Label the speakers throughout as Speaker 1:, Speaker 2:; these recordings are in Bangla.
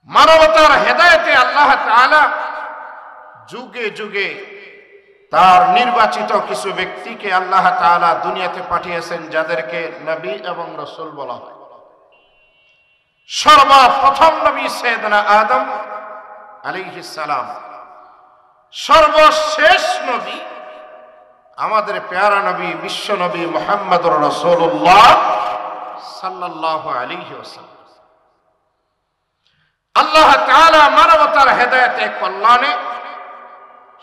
Speaker 1: মানবতার হেদায়েতে আল্লাহ তাআলা যুগে যুগে তার নির্বাচিত কিছু ব্যক্তিকে আল্লাহ তাআলা দুনিয়াতে পাঠিয়েছেন, যাদেরকে নবী এবং রাসূল বলা হয়। সর্বপ্রথম নবী সাইয়েদনা আদম আলাইহিস সালাম, সর্বশেষ নবী আমাদের প্যারা নবী বিশ্ব নবী মুহাম্মদুর রাসূলুল্লাহ সাল্লাল্লাহু আলাইহি ওয়াসাল্লাম। আল্লাহ তাআলা মানবতার হেদায়েতে কল্যাণে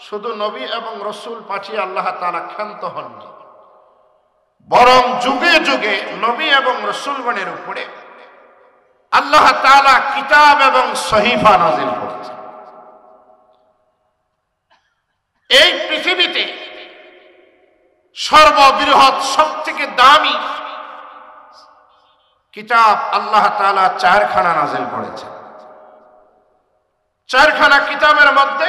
Speaker 1: শুধু নবী এবং রাসূল পাঠিয়ে আল্লাহ তাআলা ক্ষান্ত হননি, বরং যুগে যুগে নবী এবং রাসূলগণের উপরে আল্লাহ তাআলা কিতাব এবং সহিফা নাযিল করেছেন। এই পৃথিবীতে সর্ববৃহৎ সবথেকে দামি কিতাব আল্লাহ তাআলা চারখানা নাযিল করেছেন। চারখানা কিতাবের মধ্যে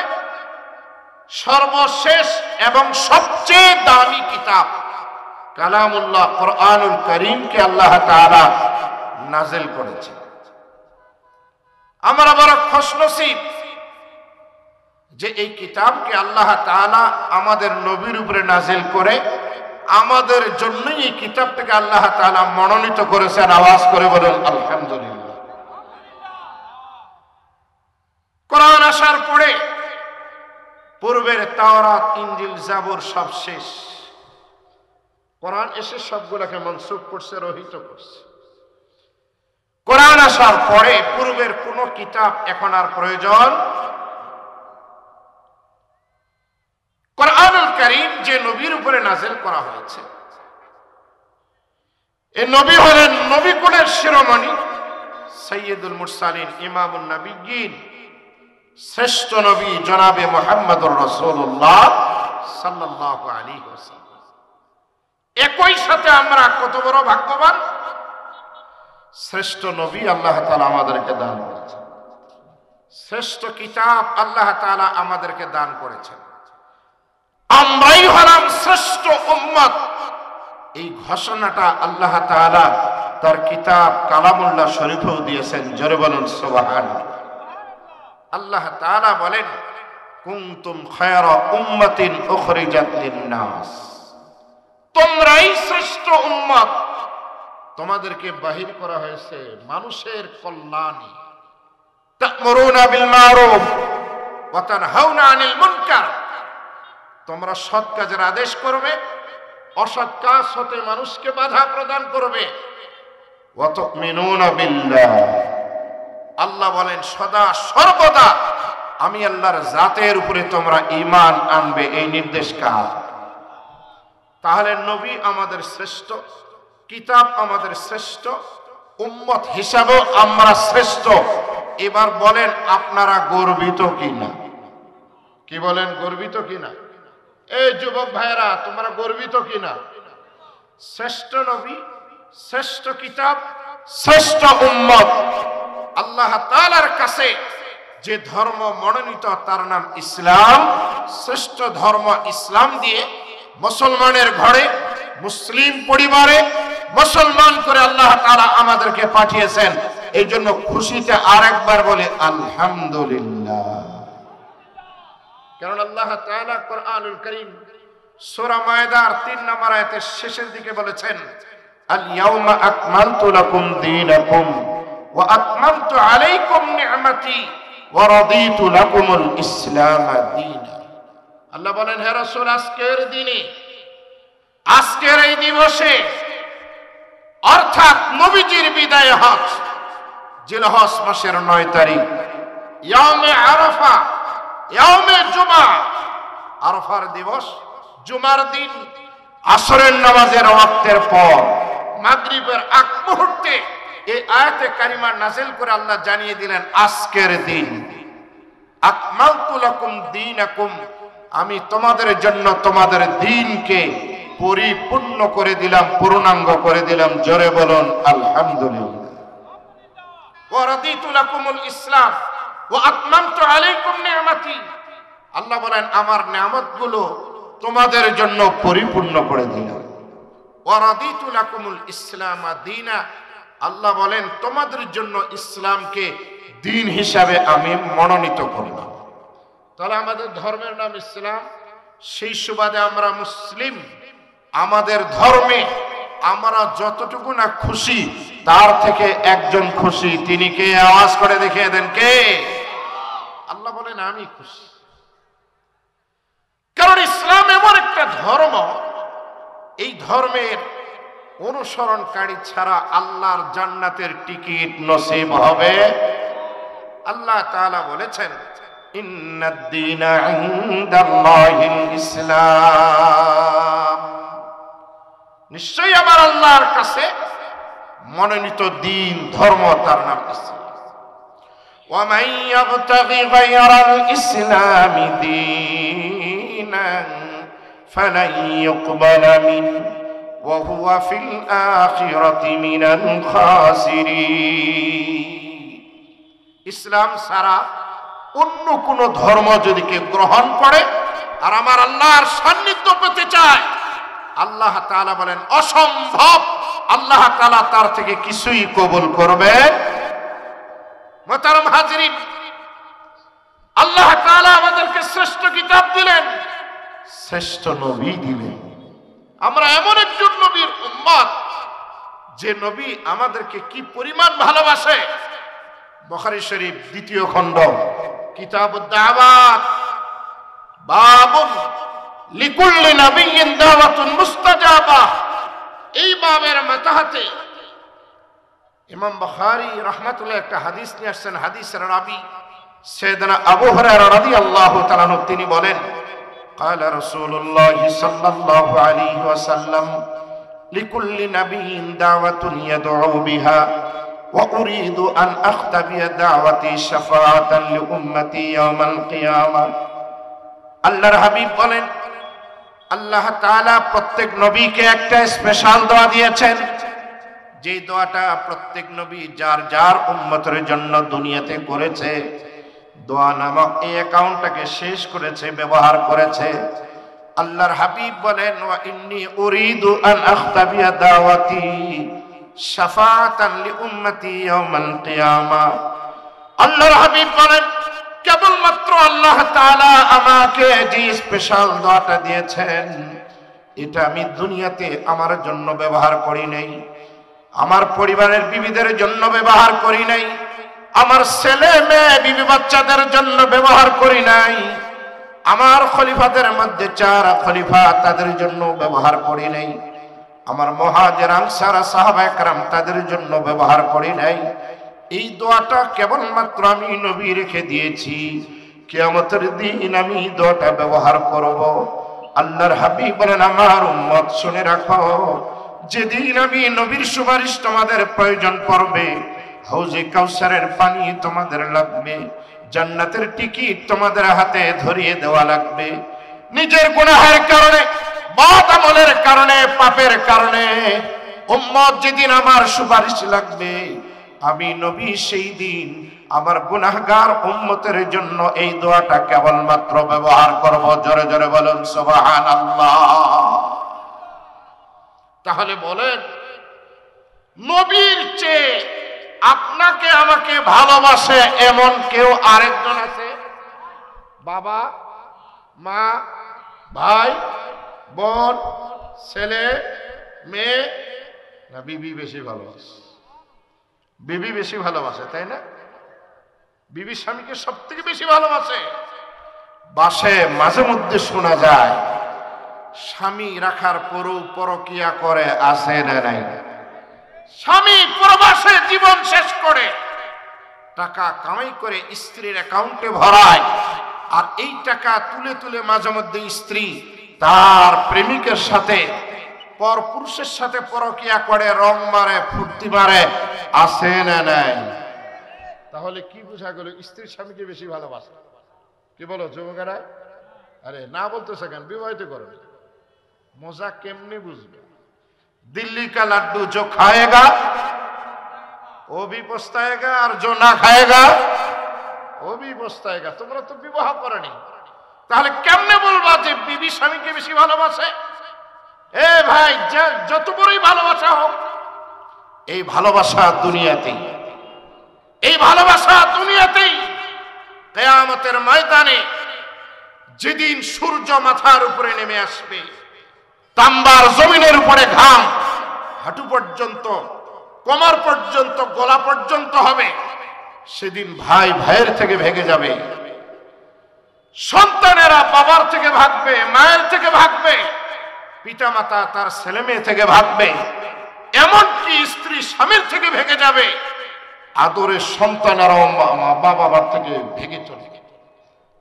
Speaker 1: সর্বশেষ এবং সবচেয়ে দামি কিতাব কালামুল্লাহ কোরআনুল কারীমকে আল্লাহ তাআলা নাযিল করেছেন। আমরা বড় খুশনসিব যে এই কিতাবকে আল্লাহ তাআলা আমাদের নবীর উপরে নাযিল করে আমাদের জন্যই এই কিতাবটাকে আল্লাহ তাআলা মনোনীত করেছেন। আওয়াজ করে বলেন আলহামদুলিল্লাহ। কোরআন আসার পরে পূর্বের তাওরাত, ইনজিল, জাবুর সব শেষ। কোরআন এসে সবগুলোকে মনসুখ করছে, রহিত করছে। কোরআন আসার পরে পূর্বের কোন কিতাব এখন আর প্রয়োজন। কোরআনুল কারীম যে নবীর উপরে নাযিল করা হয়েছে, এই নবী হলেন নবীকুলের শিরোমণি, সাইয়্যিদুল মুরসালিন, ইমামুন নবিয়্যিন, শ্রেষ্ঠ নবী জনাবে মুহাম্মদুর রাসূলুল্লাহ সাল্লাল্লাহু আলাইহি ওয়াসাল্লাম। একই সাথে আমরা কত বড় ভাগ্যবান, শ্রেষ্ঠ নবী আল্লাহ তাআলা আমাদেরকে দান করেছেন, শ্রেষ্ঠ কিতাব আল্লাহ তাআলা আমাদেরকে দান করেছেন। আমরাই হলাম শ্রেষ্ঠ উম্মত, এই ঘোষণাটা আল্লাহ তাআলা তার কিতাব কালামুল্লাহ শরীফেও দিয়েছেন। জোরে বলুন সুবহানাল্লাহ। আল্লাহ তাআলা বলেন, কুনতুম খায়রা উম্মাতিন উখরিজাত লিন-নাস, তোমরাই শ্রেষ্ঠ উম্মত, তোমাদেরকে বাহির করা হয়েছে মানুষের কল্যাণে। তা'মুরুনা বিল মা'রুফ ওয়া তানহাউনা আনিল মুনকার, তোমরা সৎ কাজের আদেশ করবে, অসৎ কাজ হতে মানুষকে বাধা প্রদান করবে। ওয়া তু'মিনুনা বিল্লাহ, আল্লাহ বলেন সদা সর্বদা আমি আল্লাহর জাতের উপরে তোমরা ঈমান আনবে, এই নির্দেশ কার? তাহলে নবী আমাদের শ্রেষ্ঠ, কিতাব আমাদের শ্রেষ্ঠ, উম্মত হিসাবেও আমরা শ্রেষ্ঠ। এবার বলেন আপনারা গর্বিত কিনা? কি বলেন, গর্বিত কিনা? এই যুবক ভাইরা, তোমরা গর্বিত কিনা? শ্রেষ্ঠ নবী, শ্রেষ্ঠ কিতাব, শ্রেষ্ঠ উম্মত, আল্লাহ তাআলার কাছে যে ধর্ম মনোনীত তার নাম ইসলাম। শ্রেষ্ঠ ধর্ম ইসলাম দিয়ে মুসলমানের ঘরে, মুসলিম পরিবারে মুসলমান করে আল্লাহ তাআলা আমাদেরকে পাঠিয়েছেন। এই জন্য খুশিতে আরেকবার বলে আলহামদুলিল্লাহ। কারণ আল্লাহ তাআলা কোরআনুল কারীম সূরা মায়দার 3 নম্বর আয়াতের শেষের দিকে বলেছেন, আল ইয়াউমা আকমালতু লাকুম দীনাকুম ওয়া আতমামতু আলাইকুম নি'মাতি ওয়া রাদিতু লাকুমুল ইসলাম দীনা। আল্লাহ বলেন, হে রাসূল, আজকের দিনে, আজকের এই দিবসে, অর্থাৎ নবীজির বিদায় হজ, জিলহজ মাসের 9 তারিখ, ইয়াউমে আরাফা, ইয়াউমে জুমা, আরাফার দিবস, জুমার দিন, আসরের নামাজের ওয়াক্তের পর মাগরিবের আগ মুহূর্তে এই আয়াতে কারিমা নাযিল করে আল্লাহ জানিয়ে দিলেন, আজকের দিন আকমালতু লাকুম দীনাকুম, আমি তোমাদের জন্য তোমাদের দ্বীনকে পরিপূর্ণ করে দিলাম, পূর্ণাঙ্গ করে দিলাম। জোরে বলুন আলহামদুলিল্লাহ। ওয়া রাদিতু লাকুমুল ইসলাম ওয়া আতমামতু আলাইকুম নি'মাতি, আল্লাহ বলেন আমার নিয়ামতগুলো তোমাদের জন্য পরিপূর্ণ করে দিলাম। ওয়া রাদিতু লাকুমুল ইসলাম দীনা, আল্লাহ বলেন তোমাদের জন্য ইসলামকে দিন হিসাবে আমি মনোনীত করলাম। তাহলে আমাদের ধর্মের নাম ইসলাম, সেই সুবাদে আমরা মুসলিম। আমাদের ধর্মে আমরা যতটুকু না খুশি তার থেকে একজন খুশি, তিনি কে? আওয়াজ করে দেখিয়ে দেন, কে? আল্লাহ বলেন আমি খুশি। কারণ ইসলাম এমন একটা ধর্ম, এই ধর্মের অনুসরণকারী ছাড়া আল্লাহর জান্নাতের টিকিট নসিব হবে। আল্লাহ তাআলা বলেছেন ইন্নাদ দীনা ইনদাল্লাহিল ইসলাম, নিশ্চয়ই আমার আল্লাহর কাছে মনোনীত দিন ধর্ম তার নাম ইসলাম। ওয়া মান ইয়াবতাগি গায়রাল ইসলামি দীনান ফালান ইউকবালা মিনহু ওয়া হুয়া ফিল আখিরাতি মিনাল খাসিরিন। ইসলাম ছাড়া অন্য কোন ধর্ম যদি কেউ গ্রহণ করে আর আমার আল্লাহর সান্নিধ্য পেতে চায়, আল্লাহ তাআলা বলেন অসম্ভব, আল্লাহ তাআলা তার থেকে কিছুই কবুল করবেন। মুহতারাম হাজিরিন, আল্লাহ তাআলা আমাদেরকে শ্রেষ্ঠ কিতাব দিলেন, শ্রেষ্ঠ নবী দিলেন। আমরা এমন একজন নবীর উম্মত যে নবী আমাদেরকে কি পরিমাণ ভালোবাসে। বুখারী শরীফ 2য় খণ্ড কিতাবুদ দাওয়াত, বাবুন লিকুল্লি নাবিয়্যিন দাওয়াতুন মুস্তাজাবা, এই বাবের মাথাতে ইমাম বুখারী রাহমাতুল্লাহ একটা হাদিস নিয়ে আসছেন। হাদিসের রাবী সাইয়েদনা আবু হুরায়রা রাদিয়াল্লাহু তাআলা আনহু, তিনি বলেন قال رسول الله صلى الله عليه وسلم لكل نبي دعوة يدعو بها وأريد أن أختبئ دعوتي شفاعة لأمتي يوم القيامة। আল্লাহর হাবিব বলেন আল্লাহ তাআলা প্রত্যেক নবীকে একটা স্পেশাল দোয়া দিয়েছেন, যে দোয়াটা প্রত্যেক নবী যার যার উম্মতের জন্য দুনিয়াতে করেছে, দোয়া নামক এই অ্যাকাউন্টটাকে শেষ করেছে, ব্যবহার করেছে। আল্লাহর হাবিব বলেন ওয়া ইন্নী উরিদু আন আখতাবিয়া দাওয়াতি শাফাআতান লিউম্মতি ইয়াউমাল কিয়ামা। আল্লাহর হাবিব বলেন কেবলমাত্র আল্লাহ তাআলা আমাকে যে স্পেশাল দোয়াটা দিয়েছেন, এটা আমি দুনিয়াতে আমার জন্য ব্যবহার করি নাই, আমার পরিবারের বিবিদের জন্য ব্যবহার করি নাই, আমার ছেলে মেয়ে বিবি বাচ্চাদের জন্য ব্যবহার করি নাই, আমার খলিফাদের মধ্যে 4 খলিফা তাদের জন্য ব্যবহার করি নাই, আমার মুহাজির আনসার সাহাবায়ে কেরাম তাদের জন্য ব্যবহার করি নাই। এই দোয়াটা কেবলমাত্র আমি নবী রেখে দিয়েছি, কিয়ামতের দিন আমি দোয়াটা ব্যবহার করব। আল্লাহর হাবিব বলেন আমার উম্মত শুনে রাখো, যেদিন আমি নবীর সুপারিশ তোমাদের প্রয়োজন পড়বে, হাউজে কাউসারের পানি তোমাদের লাগবে, জান্নাতের টিকিট তোমাদের হাতে ধরিয়ে দেওয়া লাগবে। নিজের গুনাহের কারণে, বদ আমলের কারণে, পাপের কারণে উম্মত যেদিন আমার সুপারিশ লাগবে, আমি নবী সেই দিন আমার গুনাহগার উম্মতের জন্য এই দোয়াটা কেবলমাত্র ব্যবহার করব। জোরে জোরে বলুন সুবহানাল্লাহ। তাহলে বলেন নবীর চেয়ে আপনাকে আমাকে ভালোবাসে এমন কেউ আরেকজন আছে? বাবা, মা, ভাই, বোন, ছেলে, মেয়ে, না বিবি বেশি ভালোবাসে? বিবি বেশি ভালোবাসে, তাই না? বিবি স্বামীকে সব থেকে বেশি ভালোবাসে। বাসে মাঝে মধ্যে শোনা যায় স্বামী রাখার পরও পরকিয়া করে, আছে না নাই? স্বামী প্রবাসে জীবন শেষ করে টাকা কামাই করে স্ত্রীর অ্যাকাউন্টে ভরায়, আর এই টাকা তুলে তুলে মাঝে মধ্যে স্ত্রী তার প্রেমিকের সাথে, পর পুরুষের সাথে পরকিয়া করে, রং মারে, ফুর্তি মারে, আছে না নাই? তাহলে কি বোঝা গেল? স্ত্রীর স্বামীকে বেশি ভালোবাসে। কি বলো যুবকেরা? আরে না বলতেছে কেন? বিবাহিত করেন, মজা কেমনি বুঝবে? दिल्ली का लड्डू जो खाएगा वो भी पछताएगा, और जो ना खाएगा वो भी पछताएगा। তোমরা তো বিবাহ করনি, তাহলে কেমনে বলবা যে বিবি স্বামীকে বেশি ভালোবাসে? এ ভাই, যত বড়ই ভালোবাসা হোক, এই ভালোবাসা দুনিয়াতে, এই ভালোবাসা দুনিয়া কিয়ামতের ময়দানে যেদিন সূর্য মাথার উপরে নেমে আসবে, তাম্বার জমিনের উপরে ঘাম হাঁটু পর্যন্ত, কোমর পর্যন্ত, গলা পর্যন্ত হবে, সেদিন ভাই ভাইয়ের থেকে ভেগে যাবে, সন্তানেরা বাবার থেকে ভাগবে, মায়ের থেকে ভাগবে, পিতামাতা তার ছেলে মেয়ে থেকে ভাগবে, এমনকি স্ত্রী স্বামীর থেকে ভেগে যাবে, আদরের সন্তানেরাও মা বাবার থেকে ভেগে চলে যাবে।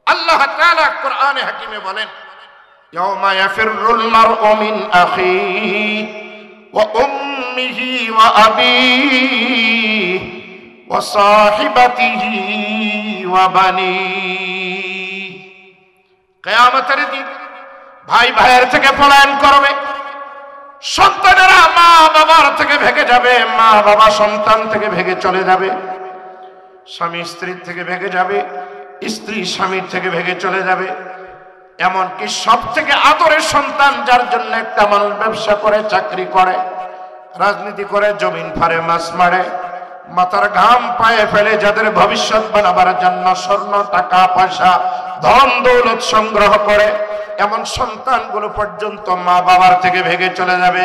Speaker 1: আল্লাহ তাআলা কোরআনে হাকিমে বলেন, ইয়াউমা ইয়াফিরুল মারউ মিন আখিহি ওয়া উম্মিহি ওয়া আবিহি ওয়া সাহিবাতিহি ওয়া বানিহি। কিয়ামতের দিন ভাই ভাইয়ের থেকে পলায়ন করবে, সন্তানেরা মা বাবার থেকে ভেগে যাবে, মা বাবা সন্তান থেকে ভেগে চলে যাবে, স্বামী স্ত্রীর থেকে ভেগে যাবে, স্ত্রী স্বামীর থেকে ভেগে চলে যাবে। এমনকি সব থেকে আদরের সন্তান, যার জন্য একটা মানুষ ব্যবসা করে, চাকরি করে, রাজনীতি করে, জমিন ফাড়ে, মাছ মারে, মাথার ঘাম পায়ে ফেলে, যাদের ভবিষ্যৎ বানাবার জন্য স্বর্ণ, টাকা পয়সা, ধন দৌলত সংগ্রহ করে, এমন সন্তানগুলো পর্যন্ত মা বাবার থেকে ভেগে চলে যাবে।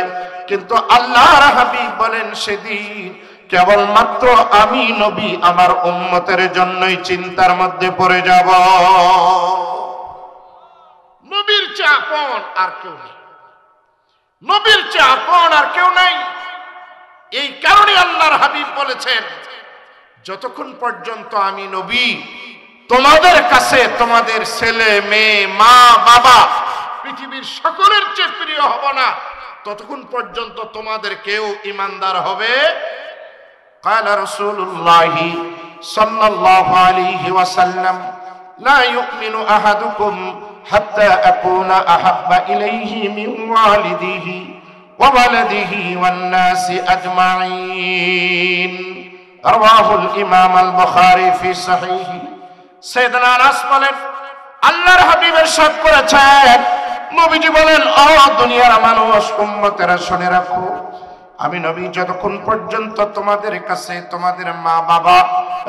Speaker 1: কিন্তু আল্লাহর হাবিব বলেন, সেদিন কেবলমাত্র আমি নবী আমার উম্মতের জন্যই চিন্তার মধ্যে পড়ে যাব। নবীর চেয়ে আপন আর কেউ নেই, নবীর চেয়ে আপন আর কেউ নাই। এই কারণে আল্লাহর হাবিব বলেছেন, যতক্ষণ পর্যন্ত আমি নবী তোমাদের কাছে তোমাদের ছেলে মেয়ে, মা বাবা, পৃথিবীর সকলের চেয়ে প্রিয় হব না, ততক্ষণ পর্যন্ত তোমাদের কেউ ঈমানদার হবে। قال رسول الله صلى الله عليه وسلم لا يؤمن أحدكم حتى أكون أحب إليه من والده وولده والناس أجمعين رواه الإمام البخاري في صحيحه। سيدنا আনাস বলেন, আল্লাহর হাবিব ইরশাদ করেছেন, নবীজি বলেন, ও দুনিয়ার মানুষ, উম্মতেরা শুনে রাখো, আমি নবী যতক্ষণ পর্যন্ত তোমাদের কাছে তোমাদের মা বাবা,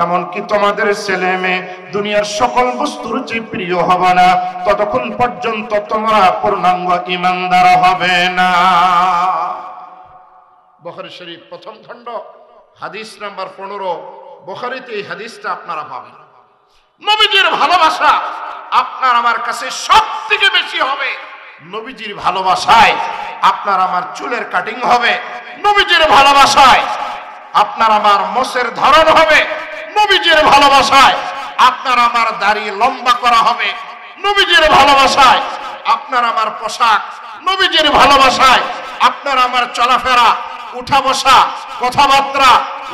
Speaker 1: এমনকি তোমাদের ছেলে মেয়ে, দুনিয়ার সকল বস্তুর চেয়ে প্রিয় হবে না, ততক্ষণ পর্যন্ত তোমরা পূর্ণাঙ্গ ঈমানদার হবে না। বুখারী শরীফ প্রথম খণ্ড হাদিস নাম্বার 15, বুখারীতে এই হাদিসটা আপনারা পাবেন। নবীজির ভালোবাসা আপনার আমার কাছে সব থেকে বেশি হবে। নবীজির ভালোবাসায় আপনার আমার চুলের কাটিং হবে, নবীজির ভালোবাসায় আপনার আমার মোছের ধরন হবে, নবীজির ভালোবাসায় আপনার আমার দাড়ি লম্বা করা হবে, নবীজির ভালোবাসায় আপনার আমার পোশাক, নবীজির ভালোবাসায় আপনার আমার চলাফেরা, উঠা বসা, কথাবার্তা,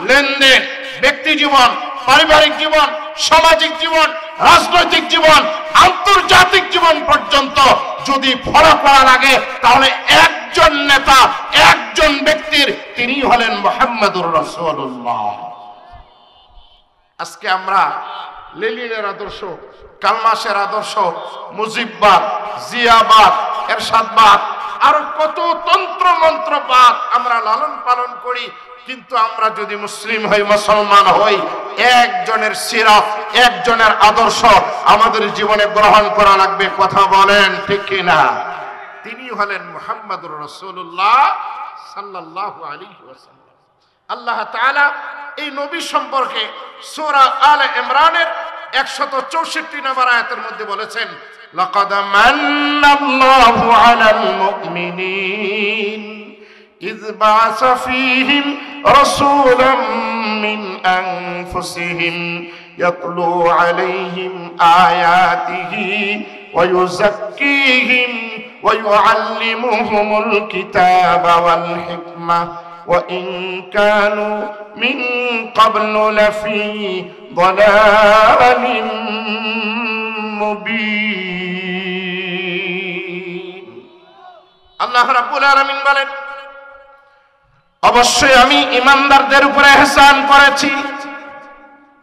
Speaker 1: লেনদেন, ব্যক্তি জীবন, পারিবারিক জীবন, সামাজিক জীবন, রাজনৈতিক জীবন, আন্তর্জাতিক জীবন পর্যন্ত যদি ফলো করা লাগে, তাহলে একজন নেতা, একজন ব্যক্তির, তিনি হলেন মুহাম্মদুর রাসূলুল্লাহ। আজকে আমরা লেনিনের আদর্শ, কালমাসের আদর্শ, মুজিববাদ, জিয়াবাদ, এরশাদবাদ, আরো কত তন্ত্র মন্ত্রবাদ আমরা লালন পালন করি, কিন্তু আমরা যদি মুসলিম হই, মুসলমান হই, একজনের সিরাত, একজনের আদর্শ আমাদের জীবনে গ্রহণ করা লাগবে। কথা বলেন ঠিক কিনা? তিনি হলেন মুহাম্মদুর রাসূলুল্লাহ সাল্লাল্লাহু আলাইহি ওয়াসাল্লাম। আল্লাহ তাআলা এই নবী সম্পর্কে সূরা আলে ইমরানের 164 নম্বর আয়াতের মধ্যে বলেছেন, লাকাদ মান্নাল্লাহু আলাল মুমিনিন إذ بعث فيهم رسولا من أنفسهم يتلو عليهم آياته ويزكيهم ويعلمهم الكتاب والحكمة وإن كانوا من قبل لفي ضلال مبين। الله رب العالمين বলেন, অবশ্যই আমি ঈমানদারদের উপরে ইহসান করেছি,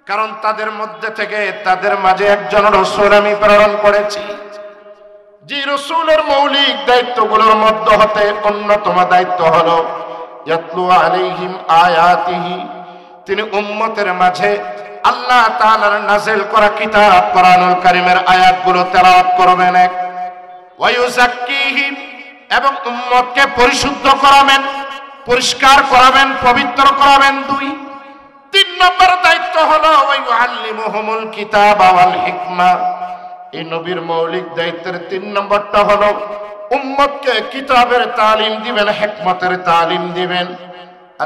Speaker 1: কারণ তাদের মধ্যে থেকে তাদের মাঝে একজন রাসূল আমি প্রেরণ করেছি, যে রাসূলের মৌলিক দায়িত্বগুলোর মধ্যে হতে অন্যতম দায়িত্ব হলো ইয়াতলু আলাইহিম আয়াতিহি, তিনি উম্মতের মাঝে আল্লাহ তাআলার নাযিল করা কিতাব কোরআনুল কারীমের আয়াতগুলো তেলাওয়াত করবেন। এক, ওয়া ইউযাক্কিহিম, এবং উম্মতকে পরিশুদ্ধ করাবেন, পরিষ্কার করাবেন, পবিত্র করাবেন। দুই, তিন নম্বর দায়িত্ব হলো ওয়া ইউআল্লিমুহুমুল কিতাবা ওয়াল হিকমা। এই নবীর মৌলিক দায়িত্বের তিন নম্বরটা হলো উম্মতকে কিতাবের তালিম দিবেন, হিকমতের তালিম দিবেন।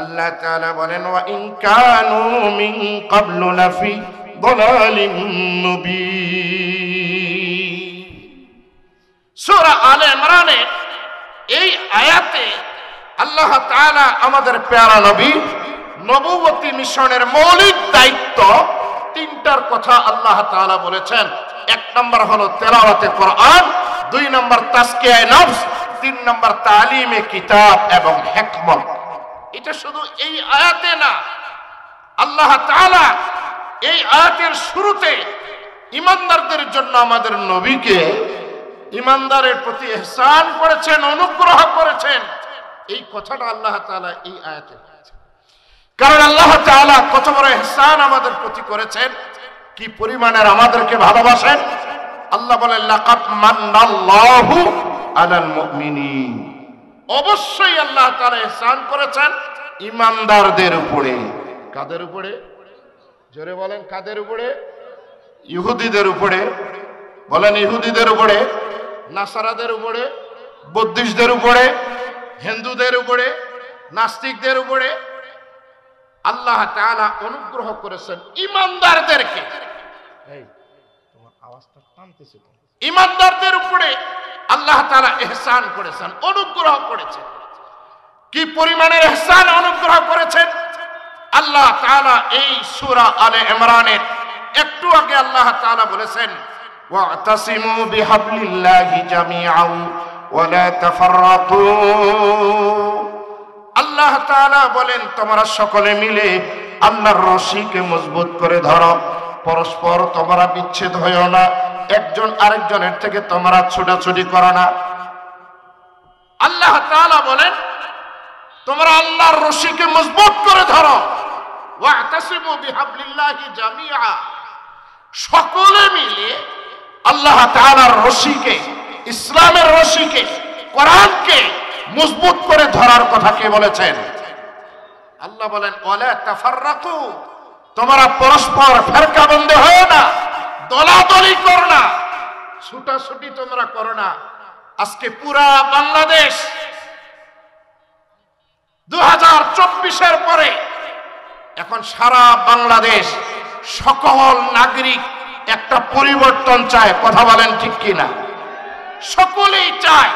Speaker 1: আল্লাহ তাআলা বলেন ওয়া ইন কানু মিন ক্বাবলু লাফি দালালিম মুবিন। সূরা আলে ইমরানের এই আয়াতে আল্লাহ তাআলা আমাদের প্যারা নবী নবুয়তি মিশনের মৌলিক দায়িত্ব তিনটার কথা আল্লাহ তাআলা বলেছেন। এক নম্বর হলো তেলাওয়াতে কোরআন, দুই নম্বর তাজকিয়ায়ে নফস, তিন নম্বর তালিমে কিতাব এবং হিকমত। এটা শুধু এই আয়াতে না, আল্লাহ তাআলা এই আয়াতের শুরুতে ঈমানদারদের জন্য আমাদের নবীকে ঈমানদারের প্রতি ইহসান করেছেন, অনুগ্রহ করেছেন। এই কথাটা আল্লাহ তাআলা এই আয়াতে বলেছেন। কারণ আল্লাহ তাআলা কত বড় ইহসান আমাদের প্রতি করেছেন, কি পরিমাণের আমাদেরকে ভালোবাসেন। আল্লাহ বলেন লাকাদ মান্নাল্লাহু আলাল মুমিনিন, অবশ্যই আল্লাহ তাআলা ইহসান করেছেন ঈমানদারদের উপরে। কাদের উপরে? জোরে বলেন, কাদের উপরে? ইহুদিদের উপরে। বলেন ইহুদিদের উপরে, নাসারাদের উপরে, বৌদ্ধিস্টদের উপরে, হিন্দুদের উপরে, নাস্তিকদের উপরে আল্লাহ তাআলা অনুগ্রহ করেছেন ঈমানদারদেরকে। এই তোমার আওয়াজটা টানতেছে তো। ঈমানদারদের উপরে আল্লাহ তাআলা ইহসান করেছেন, অনুগ্রহ করেছেন। কি পরিমাণের ইহসান, অনুগ্রহ করেছেন আল্লাহ তাআলা এই সূরা আলে ইমরানের একটু আগে আল্লাহ তাআলা বলেছেন ওয়াতাসিমু বিহাবলিল্লাহি জামিআন ওয়া লা তাফাররাকু। আল্লাহ তাআলা বলেন তোমরা সকলে মিলে আল্লাহর রশিকে মজবুত করে ধরো, পরস্পর তোমরা বিচ্ছেদ হয়ো না, একজন আরেকজনের থেকে তোমরা ছোটাছুটি করো না। আল্লাহ তাআলা বলেন তোমরা আল্লাহর রশিকে মজবুত করে ধরো। ওয়াতাসিমু বিহাবলিল্লাহি জামিআ, সকলে মিলে আল্লাহ তাআলার রশিকে, ইসলামের রশিকে, কোরআনকে মজবুত করে ধরার কথা কে বলেছেন? আল্লাহ বলেন ওয়ালা তাফাররাকু, তোমরা পরস্পর ফেরকাবন্দি হয়ো না, দলাদলি করো না, ছুটাছুটি তোমরা করো না। আজকে পুরা বাংলাদেশ 2024-এর পরে এখন সারা বাংলাদেশ সকল নাগরিক একটা পরিবর্তন চায়। কথা বলেন ঠিক কিনা? সকলেই চায়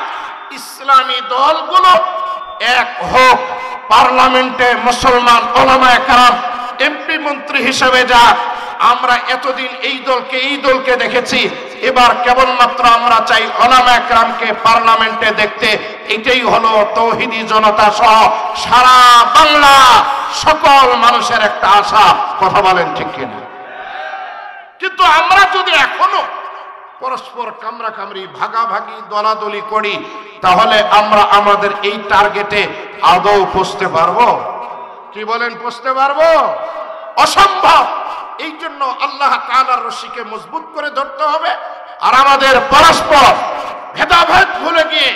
Speaker 1: ইসলামী দলগুলো এক হোক, পার্লামেন্টে মুসলমান ওলামায়ে কেরাম এমপি মন্ত্রী হিসেবে যাক। আমরা এতদিন এই দলকে দেখেছি, এবার কেবলমাত্র আমরা চাই ওলামায়ে কেরামকে পার্লামেন্টে দেখতে। এটাই হলো তৌহিদি জনতা সহ সারা বাংলা সকল মানুষের একটা আশা। কথা বলেন ঠিক কিনা? কিন্তু আমরা যদি এখনো পরস্পর কামড়াকামড়ি, ভাগাভাগি, দলাদলি করি, তাহলে আমরা আমাদের এই টার্গেটে আদৌ পৌঁছতে পারবো? কি বলেন, পৌঁছতে পারবো? অসম্ভব। এই জন্য আল্লাহ তাআলার রশিকে মজবুত করে ধরতে হবে, আর আমাদের পরস্পর ভেদাভেদ ভুলে গিয়ে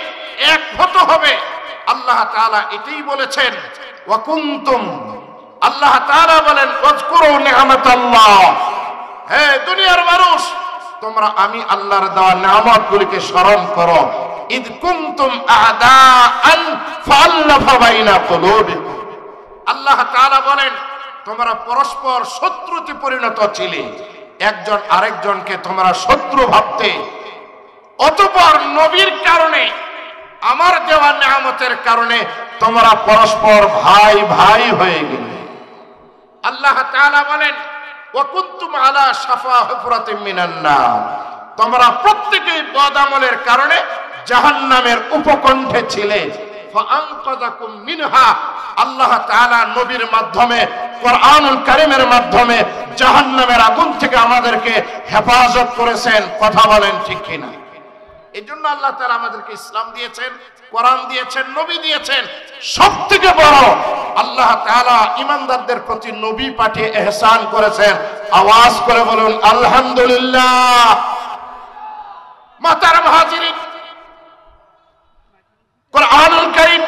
Speaker 1: এক হতে হবে। আল্লাহ তাআলা এটাই বলেছেন ওয়া কুনতুম, আল্লাহ তাআলা বলেন ওয়াজকুরু নি'মাতাল্লাহ, হে দুনিয়ার মানুষ তোমরা আমি আল্লাহর দেওয়া নিয়ামতগুলিকে স্মরণ করো। ইদ কুনতুম আ'দাআন ফাআল্লাফা বাইনা কুলুবিকুম, আল্লাহ তাআলা বলেন তোমরা পরস্পর শত্রুতে পরিণত ছিলে, একজন আরেকজনকে তোমরা শত্রু ভাবতে, অতঃপর নবীর কারণে, আমার দেওয়া নিয়ামতের কারণে তোমরা পরস্পর ভাই ভাই হয়ে গেলে। আল্লাহ তাআলা বলেন ওয়া কুনতুম আলা শাফা হুফরাতিন মিনান নার, তোমরা প্রত্যেকেই বদআমলের কারণে জাহান্নামের উপকণ্ঠে ছিলে। ফাআনকাযাকুম মিনহা, আল্লাহ তাআলা নবীর মাধ্যমে, কোরআনুল কারীমের মাধ্যমে জাহান্নামের আগুন থেকে আমাদেরকে হেফাজত করেছেন। কথা বলেন ঠিক কিনা? এই জন্য আল্লাহ তাআলা আমাদেরকে ইসলাম দিয়েছেন, কোরআন দিয়েছেন, নবী দিয়েছেন। সবথেকে বড় আল্লাহ তাআলা ঈমানদারদের প্রতি নবী পাঠিয়ে ইহসান করেছেন। আওয়াজ করে বলুন আলহামদুলিল্লাহ। মুহতারাম হাজিরিন, কোরআনুল কারীম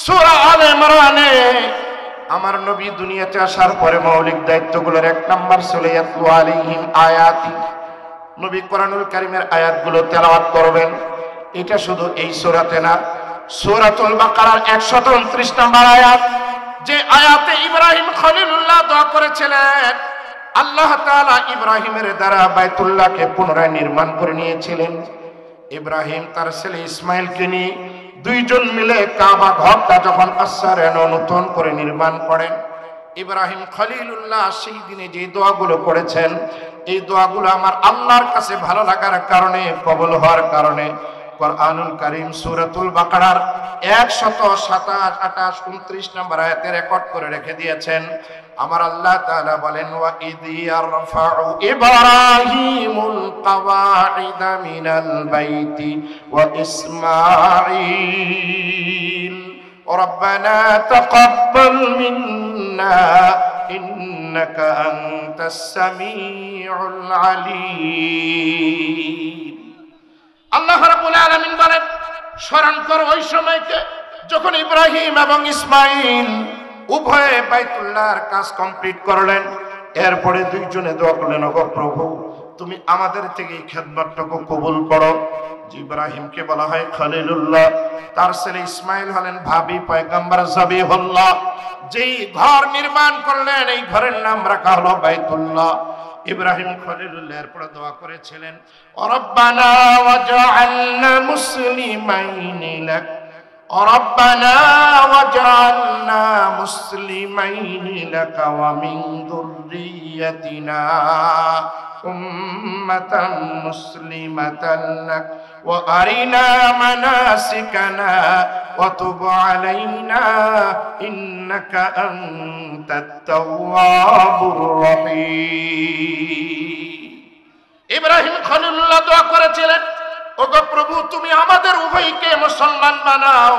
Speaker 1: সূরা আলে ইমরানে আমার নবী দুনিয়াতে আসার পরে মৌলিক দায়িত্বগুলোর এক নাম্বার ছিল ইয়াতলু আলাইহিম আয়াতি। নবী কোরআনুল কারীমের আয়াতগুলো তেলাওয়াত করবেন। এটা শুধু এই সূরাতে না, সূরাতুল বাকারার 129 নম্বর আয়াত, যে আয়াতে ইব্রাহিম খলিলুল্লাহ দোয়া করেছিলেন, আল্লাহ তাআলা ইব্রাহিমের দ্বারা বাইতুল্লাহকে পুনরায় নির্মাণ করে নিয়েছিলেন। ইব্রাহিম তার ছেলে ইসমাইলকে নিয়ে দুইজন মিলে কাবা ঘরটা যখন নতুন করে নির্মাণ করেন, ইব্রাহিম খলিলুল্লাহ সেই দিনে যে দোয়াগুলো করেছেন, এই দোয়াগুলো আমার আল্লাহর কাছে ভালো লাগার কারণে, কবুল হওয়ার কারণে কোরআনুল কারীম সূরাতুল বাকারার 127, 28, 29 নম্বর আয়াতে রেকর্ড করে রেখে দিয়েছেন। আমার আল্লাহ তাআলা বলেন, ওয়া ইয ইয়ারফাউ ইব্রাহিমুল কাওয়াইদা মিনাল বাইতি ওয়া ইসমাঈল রব্বানা তাকাব্বাল মিন্না ইন্নাকা আনতাস সামিউল আলীম। আল্লাহ রাব্বুল আলামিন বলেন, স্মরণ করো ওই সময়কে যখন ইব্রাহিম এবং ইসমাঈল উভয়ে বাইতুল্লাহর কাজ কমপ্লিট করলেন। এরপরে দুইজনে দোয়া করলেন, ওগো প্রভু তুমি আমাদের থেকে এই খেদমতটুকু কবুল করো। ইব্রাহিমকে বলা হয় খলিলুল্লাহ, তার ছেলে ইসমাঈল হলেন ভাবি পয়গম্বর জবিহুল্লাহ। যেই ঘর নির্মাণ করলেন এই ঘরের নাম রাখা হলো বাইতুল্লাহ। ইব্রাহিম খলিলুল্লাহ এরপরে দোয়া করেছিলেন, রব্বানা ওয়াজআলনা মুসলিমাইনি লাক ربنا واجعلنا مسلمين لك ومن ذريتنا أمة مسلمة لك وأرنا مناسكنا وتب علينا إنك أنت التواب الرحيم। ইব্রাহিম খলিলুল্লাহ দোয়া করেছিলেন, ওগো প্রভু তুমি আমাদের উভয়কে মুসলমান বানাও,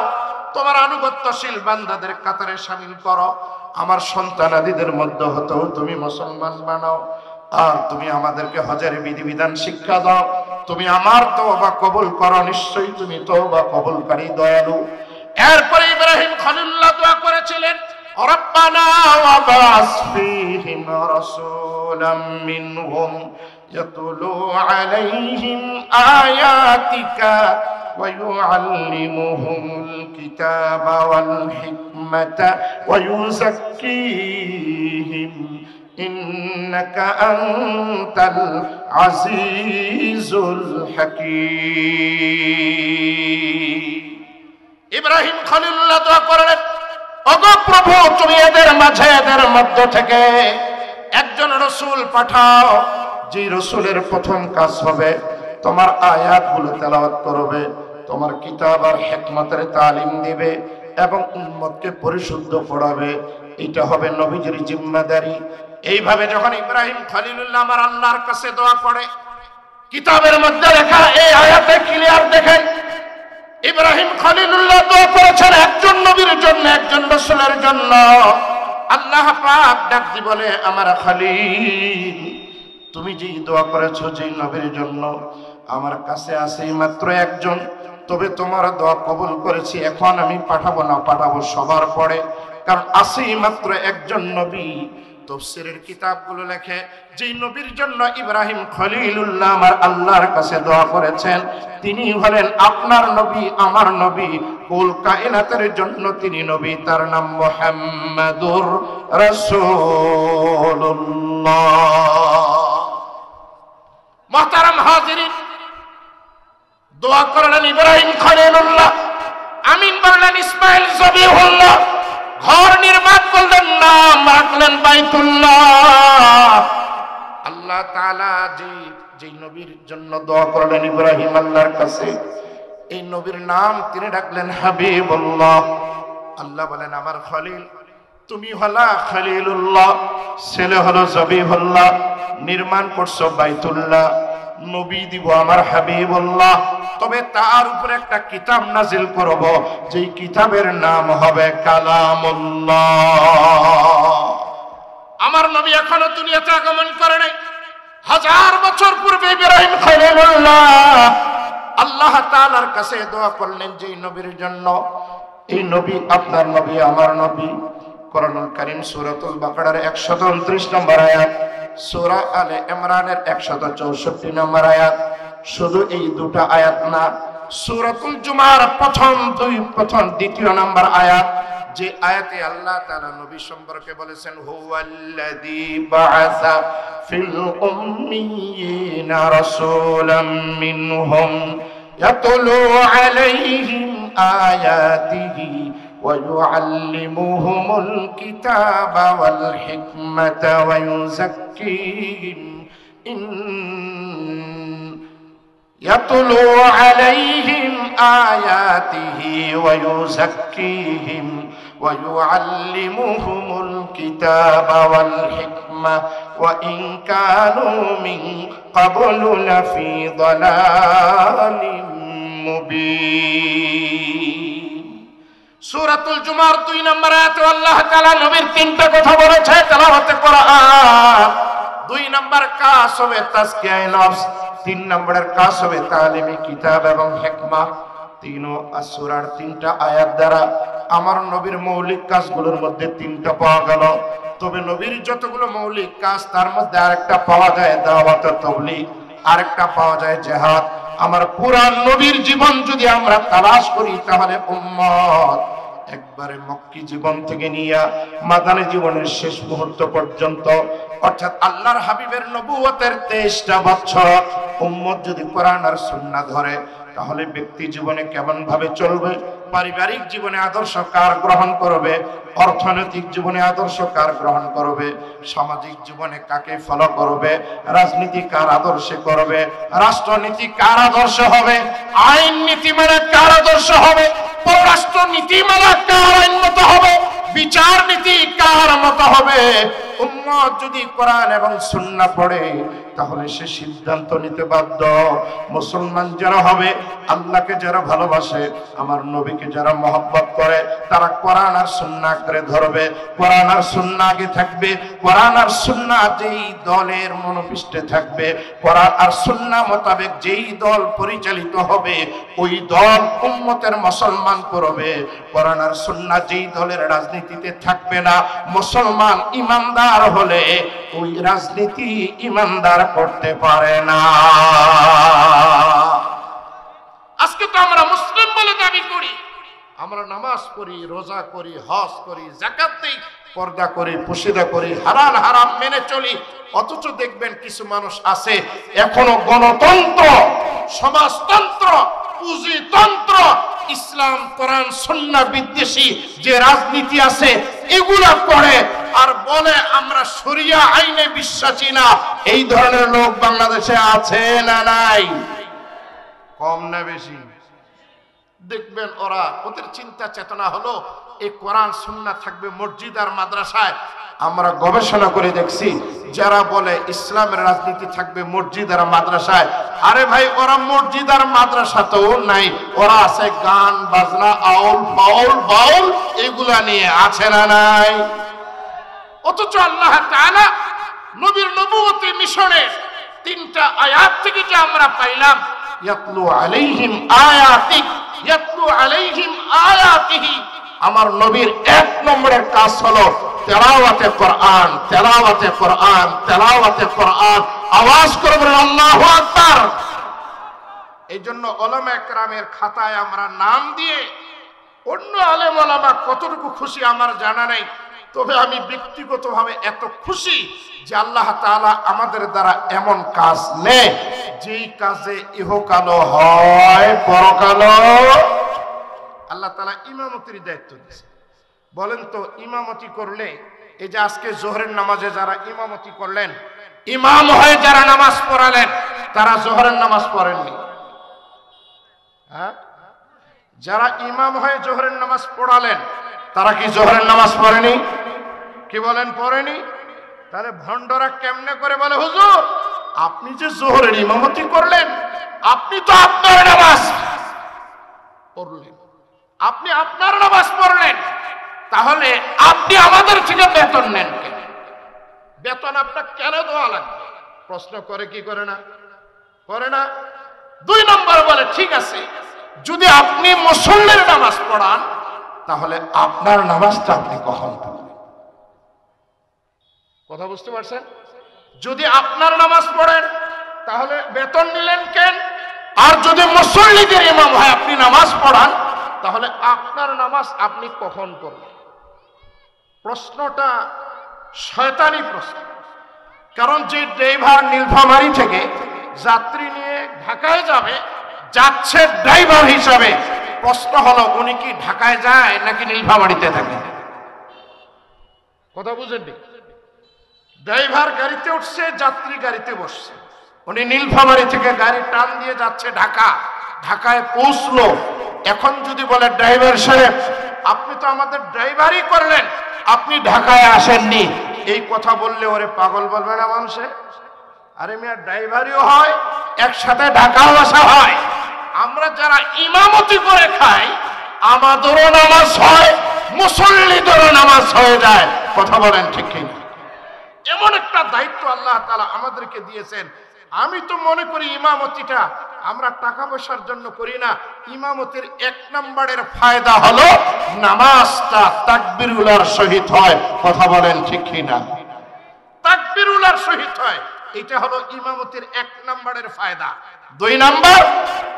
Speaker 1: তোমার আনুগত্যশীল বান্দাদের কাতারে শামিল করো, আমার সন্তানাদিদের মধ্যে হতেও তুমি মুসলমান বানাও, আর তুমি আমাদেরকে হজের বিধিবিধান শিক্ষা দাও, তুমি আমার তওবা কবুল করো, নিশ্চয়ই তুমি তওবা কবুলকারী দয়ালু। এরপরে ইব্রাহিম খলিলুল্লাহ দোয়া করেছিলেন, রব্বানা ওয়াবাস ফীহিম রাসূলাম মিনহুম يتلو عليهم آياتك ويعلمهم الكتاب والحكمة ويزكيهم إنك أنت العزيز الحكيم। ইব্রাহিম খলিলুল্লাহ দোয়া করলেন, ওগো প্রভু তুমি এদের মাঝে, এদের মধ্য থেকে একজন রাসূল পাঠাও, যে রাসূলের প্রথম কাজ হবে তোমার আয়াতগুলো তেলাওয়াত করবে, তোমার কিতাব আর হিকমতের তালিম দিবে এবং উম্মতকে পরিশুদ্ধ করাবে। এটা হবে নবীজির জিম্মাদারি। এইভাবে যখন ইব্রাহিম খলিলুল্লাহ আমার আল্লাহর কাছে দোয়া করে, কিতাবের মধ্যে লেখা এই আয়াতে ক্লিয়ার দেখেন, ইব্রাহিম খলিলুল্লাহ দোয়া করেছেন একজন নবীর জন্য, একজন রাসূলের জন্য। আল্লাহ পাক ডাক দি বলে, আমার খলিল তুমি যেই দোয়া করেছো যেই নবীর জন্য, আমার কাছে আছে মাত্র একজন, তবে তোমার দোয়া কবুল করেছি। এখন আমি পাঠাবো না, পাঠাবো সবার পরে, কারণ আছে মাত্র একজন নবী। তাফসীরের কিতাবগুলো লেখে, যেই নবীর জন্য ইব্রাহিম খলিলুল্লাহ আমার আল্লাহর কাছে দোয়া করেছেন, তিনি হলেন আপনার নবী, আমার নবী, কুল কায়নাতের জন্য তিনি নবী, তার নাম মুহাম্মাদুর রাসূলুল্লাহ। মুহতারাম হাজিরিন, দোয়া করলেন ইব্রাহিম খলিলুল্লাহ, আমিন বললেন ইসমাঈল জবিহুল্লাহ, ঘর নির্মাণ করলেন, নাম রাখলেন বাইতুল্লাহ। আল্লাহ তাআলা যেই নবীর জন্য দোয়া করলেন ইব্রাহিম আল্লাহর কাছে, এই নবীর নাম তিনি রাখলেন হাবিবুল্লাহ। আল্লাহ বলেন, আমার খলিল তুমি হলা খলিলুল্লাহ, ছেলে হলো জবিহুল্লাহ, নির্মাণ করছো বাইতুল্লাহ। নবী দিব আমার হাবিবুল্লাহ, তবে তার উপরে একটা কিতাব নাজিল করব, যেই কিতাবের নাম হবে কালামুল্লাহ। আমার নবী এখনো দুনিয়াতে আগমন করে নাই। 1000 বছর পূর্বে ইব্রাহিম খলিলুল্লাহ আল্লাহ তাআলার কাছে দোয়া করলেন যে নবীর জন্য, এই নবী আপনার নবী আমার নবী। কোরআনুল কারীম সূরাতুল বাকারার 129 নম্বর আয়াত, সূরা আলে ইমরানের 164 নম্বর আয়াত। শুধু এই দুটো আয়াত না, সূরাতুল জুমার প্রথম দ্বিতীয় নম্বর আয়াত, যে আয়াতে আল্লাহ তাআলা নবী সম্পর্কে বলেছেন হুয়াল্লাযী বাআসা ফিল উম্মিয়িনা রাসূলাম মিনহুম ইয়াতলু আলাইহিম আয়াতিহি ওয়া ইউআল্লিমুহুমুল কিতাবা ওয়াল হিকমাতা ওয়া ইউযাক্কিহিম يتلو عليهم آياته ويزكيهم ويعلمهم الكتاب والحكمة وإن كانوا من قبل لفي ضلال مبين। সূরাতুল জুমার 2 নম্বর আয়াতে আল্লাহ তাআলা নবীর তিনটা কথা বলেছে তেলাওয়াতে কোরআন। 2 নম্বর কাজ হবে তাজকিয়ায়ে নফস, 3 নম্বরের কাজ হবে তালিমে কিতাব এবং হিকমা। সূরার 3টা আয়াত দ্বারা আমার নবীর মৌলিক কাজগুলোর মধ্যে 3টা পাওয়া গেল। তবে নবীর যতগুলো মৌলিক কাজ তার মধ্যে আরেকটা পাওয়া যায় দাওয়াত ও তাবলীগ, আরেকটা পাওয়া যায় জিহাদ। আমার পুরা নবীর জীবন যদি আমরা তালাশ করি তাহলে উম্মত একবারে মক্কি জীবন থেকে নিয়ে মাদানী জীবনের শেষ মুহূর্ত পর্যন্ত, অর্থাৎ আল্লাহর হাবিবের নবুয়তের 23টা বছর উম্মত যদি কোরআন আর সুন্নাহ ধরে, তাহলে ব্যক্তি জীবনে কেমন ভাবে চলবে, পারিবারিক জীবনে আদর্শ কার গ্রহণ করবে, অর্থনৈতিক জীবনে আদর্শ কার গ্রহণ করবে, সামাজিক জীবনে কাকে ফলো করবে, রাজনীতি কার আদর্শে করবে, রাষ্ট্রনীতি কার আদর্শ হবে, আইন নীতি মানে কার আদর্শ হবে, পররাষ্ট্র নীতি মানে কার আইন মতো হবে, বিচার নীতি কার মতো হবে। উম্মত যদি কোরআন এবং সুন্নাহ পড়ে তাহলে সে সিদ্ধান্ত নিতে বাধ্য। মুসলমান যারা হবে, আল্লাহকে যারা ভালোবাসে, আমার নবীকে যারা মহব্বত করে, তারা কোরআন আর সুন্নাহ করে ধরবে। কোরআন আর সুন্নাহ আগে থাকবে। কোরআন আর সুন্নাহ যেই দলের মনোপৃষ্ঠে থাকবে, কোরআন আর সুন্নাহ মোতাবেক যেই দল পরিচালিত হবে, ওই দল উম্মতের মুসলমান করবে। কোরআন আর সুন্নাহ যেই দলের রাজনীতিতে থাকবে না, মুসলমান ইমানদার হলে ওই রাজনীতি ইমানদার করতে পারে না। আজকে তো আমরা মুসলিম বলে দাবি করি, আমরা নামাজ পড়ি, রোজা করি, হজ করি, যাকাত দেই, পর্দা করি, পুশিদা করি, হালাল হারাম মেনে চলি, অথচ দেখবেন কিছু মানুষ আছে এখনো গণতন্ত্র, সমাজতন্ত্র, পুঁজিতন্ত্র, ইসলাম কোরআন সুন্নাহ বিদ্বেষী যে রাজনীতি আছে এগুলা করে আর বলে আমরা শরিয়া আইনে বিশ্বাসী না। এই ধরনের লোক বাংলাদেশে আছে না নাই? কম না বেশি? দেখবেন ওদের চিন্তা চেতনা হলো এই কোরআন সুন্নাহ থাকবে মসজিদ আর মাদ্রাসায়। আমরা গবেষণা করে দেখছি যারা বলে ইসলামের রাজনীতি থাকবে মসজিদ আর মাদ্রাসায়, আরে ভাই ওরা মসজিদ আর মাদ্রাসাতেও নাই, ওরা আছে গান বাজনা, আউল ফাউল বাউল এগুলা নিয়ে, আছে না নাই? অথচ আল্লাহ তাআলা নবীর নবুয়তি মিশনের 3টা আয়াত থেকে যে আমরা পাইলাম, ইয়াতলু আলাইহিম আয়াতিক, ইয়াতলু আলাইহিম আয়াতিহি, আমার নবীর 1 নম্বরের কাজ হলো তেলাওয়াতে কোরআন, তেলাওয়াতে কোরআন, তেলাওয়াতে কোরআন। আওয়াজ করে বলেন আল্লাহু আকবার। এইজন্য উলামায়ে কেরামের খাতায় আমরা নাম দিয়ে অন্য আলেম ওলামা কতটুকু খুশি আমার জানা নেই, তবে আমি ব্যক্তিগতভাবে এত খুশি যে আল্লাহ তাআলা আমাদের দ্বারা এমন কাজ নেয় যেই কাজে ইহকালও হয় পরকালও। আল্লাহ তাআলা ইমামতির দায়িত্ব দিয়েছে। বলেন তো ইমামতি করলে, এই যে আজকে জোহরের নামাজে যারা ইমামতি করলেন, ইমাম হয়ে যারা নামাজ পড়ালেন, তারা জোহরের নামাজ পড়েননি? হ্যাঁ, যারা ইমাম হয়ে জোহরের নামাজ পড়ালেন তারা কি জোহরের নামাজ পড়েনি? কি বলেন, পড়েনি? তাহলে ভণ্ডরা কেমনে করে বলে হুজুর আপনি যে জোহরের ইমামতি করলেন, আপনি তো আপনার নামাজ পড়লেন, আপনি আপনার নামাজ পড়লেন, তাহলে আপনি আমাদের থেকে বেতন নেন কেন? বেতন আপনার কেন দেওয়া লাগবে? প্রশ্ন করে কি করে না? করে না। 2 নম্বর বলে, ঠিক আছে, যদি আপনি মুসল্লির নামাজ পড়ান, তাহলে আপনার নামাজটা আপনি কখন পড়বেন? কথা বুঝতে পারছেন? যদি আপনার নামাজ পড়েন, তাহলে বেতন নিলেন কেন? আর যদি মুসল্লিদের ইমাম হয়, আপনি নামাজ পড়ান, তাহলে আপনার নামাজ আপনি কখন পড়বেন? প্রশ্নটা শয়তানি প্রশ্ন। কারণ যে ড্রাইভার নীলফামারী থেকে যাত্রী নিয়ে ঢাকায় যাবে, যাচ্ছে ড্রাইভার হিসাবে, প্রশ্ন হলো উনি কি ঢাকায় যায় নাকি নীলফামারীতে থাকে? কথা বুঝেননি? ড্রাইভার গাড়িতে উঠছে, যাত্রী গাড়িতে বসছে, উনি নীলফামারী থেকে গাড়ি টান দিয়ে যাচ্ছে ঢাকা, ঢাকায় পৌঁছলো। এখন যদি বলে, ড্রাইভার সাহেব আপনি তো আমাদের ড্রাইভারই করলেন, আপনি ঢাকায় আসেননি, এই কথা বললে ওরে পাগল বলবে না মানুষে? আরে মিয়া, ড্রাইভারিও হয়, একসাথে ঢাকাও আসা হয়। আমরা যারা ইমামতি করে খাই, আমাদেরও নামাজ হয়, মুসল্লিদেরও নামাজ হয়ে যায়। কথা বলেন ঠিক কিনা? এমন একটা দায়িত্ব আল্লাহ তাআলা আমাদেরকে দিয়েছেন। আমি তো মনে করি ইমামতিটা আমরা টাকা পয়সার জন্য করি না। ইমামতির 1 নম্বরের ফায়দা হলো নামাজটা তাকবীরুল্লাহর সহিত হয়। কথা বলেন ঠিক কিনা? তাকবীরুল্লাহর সহিত হয়, এটা হলো ইমামতির 1 নম্বরের ফায়দা। 2 নম্বর,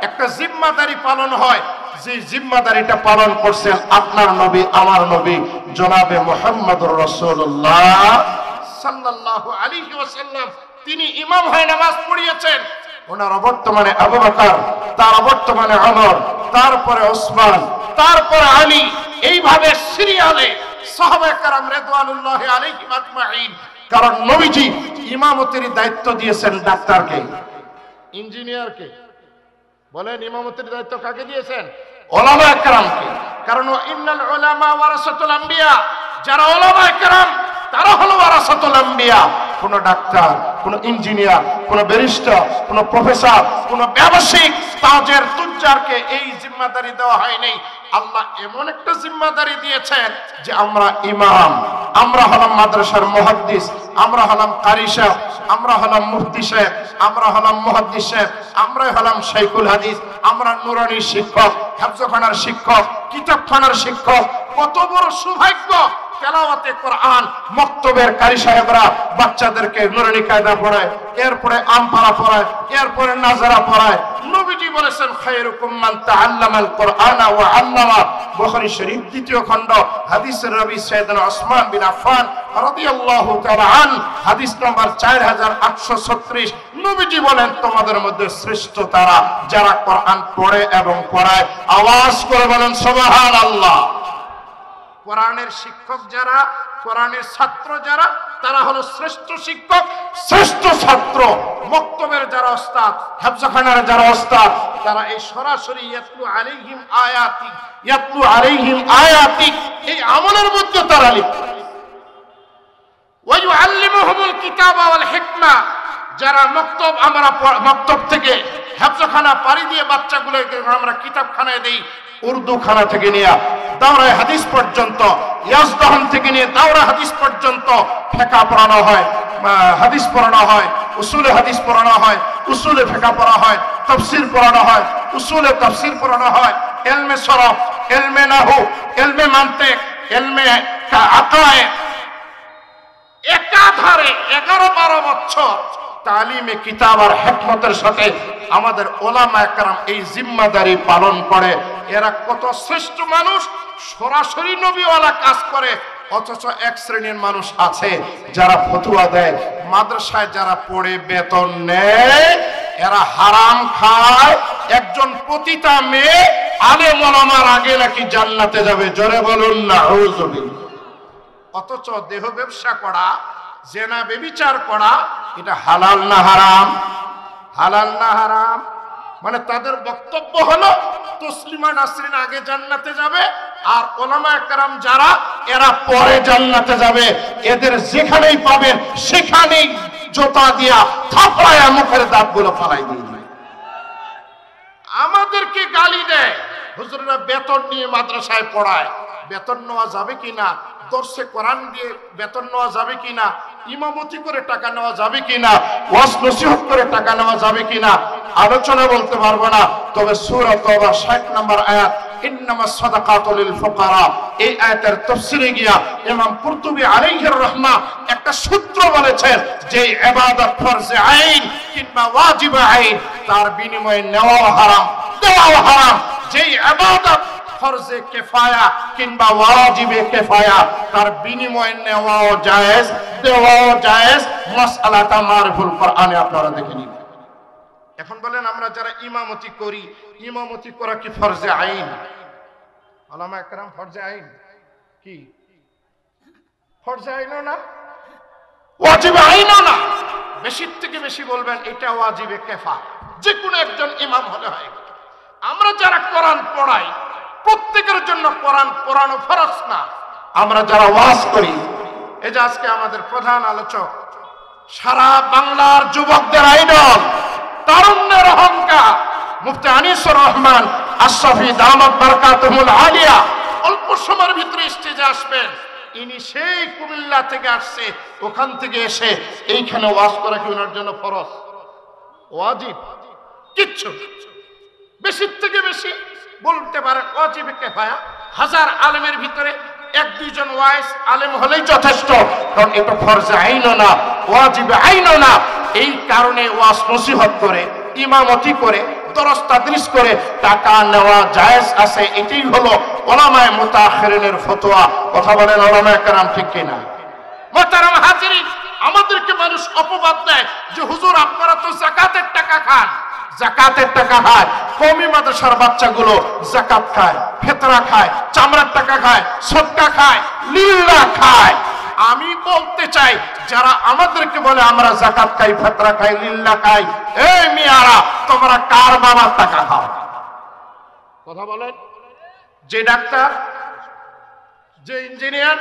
Speaker 1: একটা জিম্মাদারি পালন হয়, যে জিম্মাদারিটা পালন করছেন আপনার নবী, আমার নবী জনাবে মুহাম্মদুর রাসূলুল্লাহ সাল্লাল্লাহু আলাইহি ওয়াসাল্লাম। তিনি ইমাম হয়ে নামাজ পড়িয়েছেন। ওনার বর্তমানে আবু বকর, তার বর্তমানে ওমর, তারপরে ওসমান, তারপরে আলী, এইভাবে সিরিয়ালে সাহাবায়ে কেরাম রিদওয়ানুল্লাহি আলাইহিম আজমাইন। কারণ নবীজি ইমামতির দায়িত্ব দিয়েছেন ডাক্তারকে, ইঞ্জিনিয়ারকে। বলেন ইমামতির দায়িত্ব কাকে দিয়েছেন? উলামায়ে কেরামকে। কারণ ইন্নাল উলামা ওয়ারাসাতুল আম্বিয়া, যারা উলামায়ে কেরাম তারা হলো ওয়ারাসাতুল আম্বিয়া। কোন ডাক্তার, কোন ইঞ্জিনিয়ার, কোন ব্যারিস্টার, কোন প্রফেসর, কোন ব্যবসায়িক তাজের তুজ্জারকে এই জিম্মাদারি দেওয়া হয়নি। আল্লাহ এমন একটা জিম্মাদারি দিয়েছেন যে আমরা ইমাম, আমরা হলাম মাদ্রাসার মুহাদ্দিস, আমরা হলাম কারি সাহেব, আমরা হলাম মুফতি সাহেব, আমরা হলাম মুহাদ্দিস সাহেব, আমরা হলাম শাইখুল হাদিস, আমরা নুরানি শিক্ষক, হেফজখানার শিক্ষক, কিতাবখানার শিক্ষক। কত বড় সৌভাগ্য! তেলাওয়াতে কোরআন মক্তবের কারি সাহেবরা বাচ্চাদেরকে নুরানি কায়দা পড়ায়, এরপরে আমপারা পড়ায়, এরপরে নাজারা পড়ায়। নবীজি বলেছেন, খায়রুকুম মান তাআল্লামাল কোরআনা ওয়া আল্লামা। বুখারী শরীফ 2য় খণ্ড, হাদিসের রাবী সাইয়েদনা ওসমান বিন আফফান রাদিয়াল্লাহু তাআলা আন, হাদিস নাম্বার 4836। নবীজি বলেন, তোমাদের মধ্যে শ্রেষ্ঠ তারা যারা কোরআন পড়ে এবং পড়ায়। আওয়াজ করে বলেন সুবহানাল্লাহ। কোরআনের শিক্ষক যারা, কোরআনের ছাত্র যারা, তারা হলো শ্রেষ্ঠ শিক্ষক, শ্রেষ্ঠ ছাত্র। মক্তবের যারা ওস্তাদ, হেফজখানার যারা ওস্তাদ, তারা এই সরাসরি ইয়াতলু আলাইহিম আয়াতি, ইয়াতলু আলাইহিম আয়াতি, এই আমলের মধ্যে তারা লিপ্ত। ওয়া ইউআল্লিমুহুমুল কিতাবা ওয়াল হিকমা, যারা মক্তব, আমরা মক্তব থেকে হেফজখানা পাড়ি দিয়ে বাচ্চাগুলোকে আমরা কিতাবখানায় দেই, উর্দু খানা থেকে নিয়ে দাওরায়ে হাদিস পর্যন্ত, ইয়াজদাহান থেকে নিয়ে দাওরা হাদিস পর্যন্ত ফিকহ পড়ানো হয়, হাদিস পড়ানো হয়, উসুলে হাদিস পড়ানো হয়, উসুলে ফিকহ পড়া হয়, তাফসীর পড়ানো হয়, উসুলে তাফসীর পড়ানো হয়, ইলমে সরফ, ইলমে নাহু, ইলমে মানতিক, ইলমে আকায়েদ। একাধারে 11-12 বছর তালিমে কিতাব আর হিকমতের সাথে আমাদের উলামায়ে কেরাম এই জিম্মাদারি পালন করে। এরা কত শ্রেষ্ঠ মানুষ, সরাসরি নবীওয়ালা কাজ করে। অথচ এক শ্রেণীর মানুষ আছে যারা ফতোয়া দেয়, মাদ্রাসায় যারা পড়ে বেতন নেয়, এরা হারাম খায়। একজন পতিতা মেয়ে আলেম ওলামার আগে নাকি জান্নাতে যাবে, জোরে বলুন নাউযুবিল্লাহ। অথচ দেহ ব্যবসা করা, জেনা ব্যভিচার করা, এটা হালাল না হারাম? হালাল না হারাম? মানে তাদের বক্তব্য হলো তসলিমা নাসরিন আগে জান্নাতে যাবে, আর উলামায়ে কেরাম যারা, এরা পরে জান্নাতে যাবে। এদের যেখানেই পাবেন সেখানেই জোতা দিয়া থাপড়ায়া মুখের দাঁতগুলো ফালাই দিয়ে আমাদেরকে গালি দেয়। হুজুররা বেতন নিয়ে মাদ্রাসায় পড়ায়, বেতন নেওয়া যাবে কিনা, দর্শে কোরআন দিয়ে বেতন নেওয়া যাবে কিনা, ইমামতি করে টাকা নেওয়া যাবে কিনা, ওয়াজ নসিহত করে টাকা নেওয়া যাবে কিনা আলোচনা বলতে পারবো না। তবে সূরা তাওবা 60 নম্বর আয়াত ইন্নামাস সাদাকাতু লিল ফুকারা, এই আয়াতের তাফসীরে গিয়া ইমাম কুরতুবী আলাইহির রাহমা একটা সূত্র বলেছেন যে ইবাদত ফরজে আইন কিংবা ওয়াজিবে আইন তার বিনিময়ে নেওয়া হারাম, দেওয়া হারাম। যেই ইবাদত ফরজে কিফায়া কিংবা ওয়াজিবে কিফায়া তার বিনিময়ে নেওয়াও জায়েজ, দেওয়াও জায়েজ। মাসআলাটা মারফুল কোরআনে আপনারা দেখে নিন। এখন বলেন আমরা যারা ইমামতি করি, ইমামতি করা কি ফরজে আইন? উলামা একরাম ফরজে আইন কি? ফরজে আইনও না, ওয়াজিবে আইনও না। বেশি থেকে বেশি বলবেন এটা ওয়াজিবে কিফায়া, যে কোনো একজন ইমাম হলে হয়। আমরা যারা কোরআন পড়াই প্রত্যেকের জন্য কোরআন পড়ানো ফরজ না। আমরা যারা ওয়াজ করি, এই যে আজকে আমাদের প্রধান আলোচক সারা বাংলার যুবকদের আইডল, তারুণ্যের অহংকার মুফতি আনিসুর রহমান আশরাফি দামাত বারাকাতুহুল আলিয়া অল্প সময়ের ভিতরে স্টেজে আসবেন। ইনি সেই কুমিল্লা থেকে আসছে, ওখান থেকে এসে এইখানে ওয়াজ করা কি ওনার জন্য ফরজ, ওয়াজিব? কিচ্ছু। বেশি থেকে বেশি বলতে পারেন ওয়াজিবে কিফায়া। হাজার আলেমের ভিতরে এক দুইজন ওয়াইজ আলেম হলেই যথেষ্ট, কারণ এটা ফরজে আইনও না, ওয়াজিবে আইনও না। এই কারণে ওয়াজ নসিহত করে, ইমামতি করে, দরস তাদরিস করে টাকা নেওয়া জায়েজ আছে। এটাই হলো উলামায়ে মুতাআখিরিনের ফতোয়া। কথা বলেন উলামায়ে কেরাম, ঠিক কিনা? মুহতারাম হাজিরিন, আমাদেরকে মানুষ অপবাদ দেয় যে হুজুর আপনারা তো যাকাতের টাকা খান, যাকাতের টাকা খায়। কওমি মাদ্রাসার বাচ্চাগুলো যাকাত খায়, ফিতরা খায়, চামড়ার টাকা খায়, সদকা খায়, লিল্লাহ খায়। আমি বলতে চাই যারা আমাদেরকে বলে আমরা যাকাত খাই, ফিতরা খাই, লিল্লাহ খাই, এই মিয়ারা তোমরা কার বাবার টাকা খাও? কথা বলেন। যে ডাক্তার, যে ইঞ্জিনিয়ার,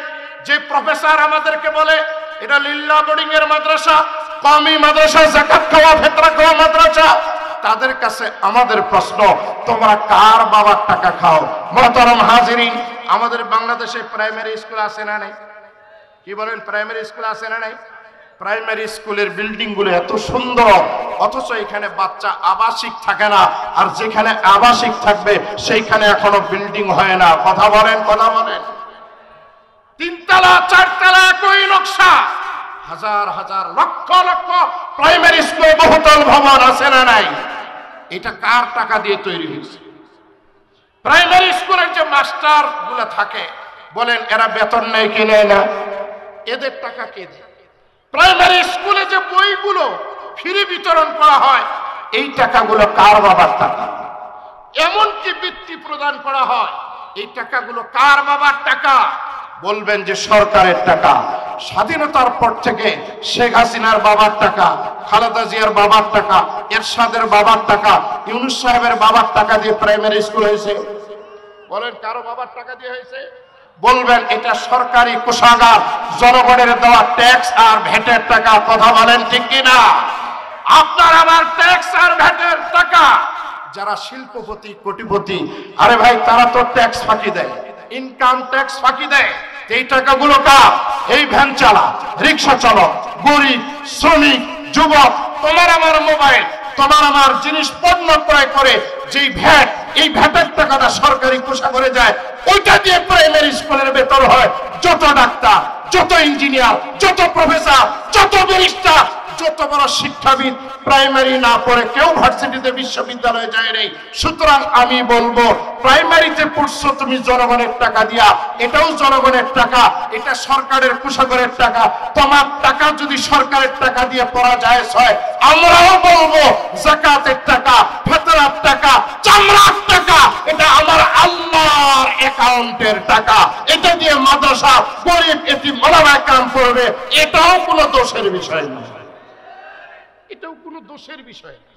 Speaker 1: যে প্রফেসর আমাদেরকে বলে এটা লিল্লাহ বোর্ডিং এর মাদ্রাসা, কওমি মাদ্রাসা, যাকাত খাওয়া, ফিতরা খাওয়া মাদ্রাসা, তাদের কাছে আমাদের প্রশ্ন তোমরা কার বাবার টাকা খাও? মুহতারাম হাজিরিন, আমাদের বাংলাদেশে প্রাইমারি স্কুল আছে না নাই? কি বলেন, প্রাইমারি স্কুল আছে না নাই? প্রাইমারি স্কুলের বিল্ডিং গুলো এত সুন্দর, অথচ এখানে বাচ্চা আবাসিক থাকে না। আর যেখানে আবাসিক থাকবে সেইখানে এখনো বিল্ডিং হয় না। কথা বলেন, কথা বলেন। তিনতলা, চারতলা একই নকশা, হাজার হাজার লক্ষ লক্ষ প্রাইমারি স্কুল, বহুতল ভবন আছে না নাই? এটা কার টাকা দিয়ে তৈরি হয়েছে? প্রাইমারি স্কুলের যে মাস্টার গুলো থাকে, বলেন এরা বেতন নেয় কি নেয় না? এদের টাকা কে দেয়? প্রাইমারি স্কুলে যে বইগুলো ফ্রি বিতরণ করা হয়, এই টাকাগুলো কার বাবার টাকা? এমনকি বৃত্তি প্রদান করা হয়, এই টাকাগুলো কার বাবার টাকা? বলবেন যে সরকারের টাকা। স্বাধীনতার পর থেকে শেখ হাসিনার বাবার টাকা, খালেদা জিয়ার বাবার টাকা, এরশাদের বাবার টাকা, ইউনূস সাহেবের বাবার টাকা দিয়ে প্রাইমারি স্কুল হয়েছে। বলেন কারো বাবার টাকা দিয়ে হয়েছে? বলবেন এটা সরকারি কোষাগার, জনগণের দেওয়া ট্যাক্স আর ভ্যাটের টাকা। কথা বলেন ঠিক কিনা? আপনার আমার ট্যাক্স আর ভ্যাটের টাকা। যারা শিল্পপতি, কোটিপতি, আরে ভাই তারা তো ট্যাক্স ফাঁকি দেয়, ইনকাম ট্যাক্স ফাঁকি দেয়। এই টাকাগুলো কার? এই ভ্যান চালা, রিক্সা চালক, গরিব, শ্রমিক, যুবক, তোমার আমার মোবাইল, তোমার আমার জিনিস পণ্য ক্রয় করে যেই ভ্যাট, এই ভ্যাটের টাকাটা সরকারি কোষাগারে যায়। ওইটা দিয়ে প্রাইমারি স্কুলের বেতন হয়। যত ডাক্তার, যত ইঞ্জিনিয়ার, যত প্রফেসর, যত ব্যারিস্টার, যত বড় শিক্ষাবিদ প্রাইমারি না পড়ে কেউ ভার্সিটিতে, বিশ্ববিদ্যালয়ে যায় নাই। সুতরাং আমি বলবো প্রাইমারিতে পড়ছো তুমি জনগণের টাকা দিয়া, এটাও জনগণের টাকা, এটা সরকারের কোষাগারের টাকা। তোমার টাকা যদি সরকারের টাকা দিয়ে পড়া যায় হয়, আমরাও বলবো যাকাতের টাকা, ফিতরার টাকা, চামড়ার টাকা, এটা আমার আল্লাহর অ্যাকাউন্টের টাকা। এটা দিয়ে মাদ্রাসা, গরিব, এতিম, ওলামায়ে কেরাম পড়বে, এটাও কোনো দোষের বিষয় না। এটাও কোনো দোষের বিষয় না।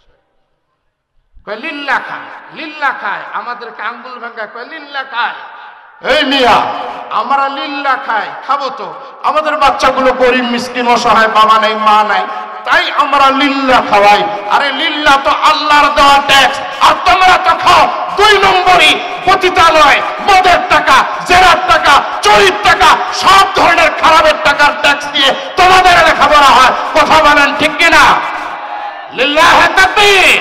Speaker 1: কয় লিল্লাহ খায়, লিল্লাহ খায়, আমাদেরকে আঙ্গুল ভাঙা কয় লিল্লাহ খায়। এই মিয়া, আমরা লিল্লাহ খাই, খাবো তো। আমাদের বাচ্চাগুলো গরিব, মিসকিন, অসহায়, বাবা নাই, মা নাই, তাই আমরা লিল্লাহ খাওয়াই। আরে লিল্লাহ তো আল্লাহর দেওয়া ট্যাক্স, আর তোমরা তো খাও 2 নম্বরই পতিতালয়, মদের টাকা, জেরার টাকা, চুরির টাকা, সব ধরনের খারাপের টাকার ট্যাক্স দিয়ে তোমাদের লেখাপড়া হয়। কথা বলেন ঠিক কিনা? লিল্লাহ তাকবীর।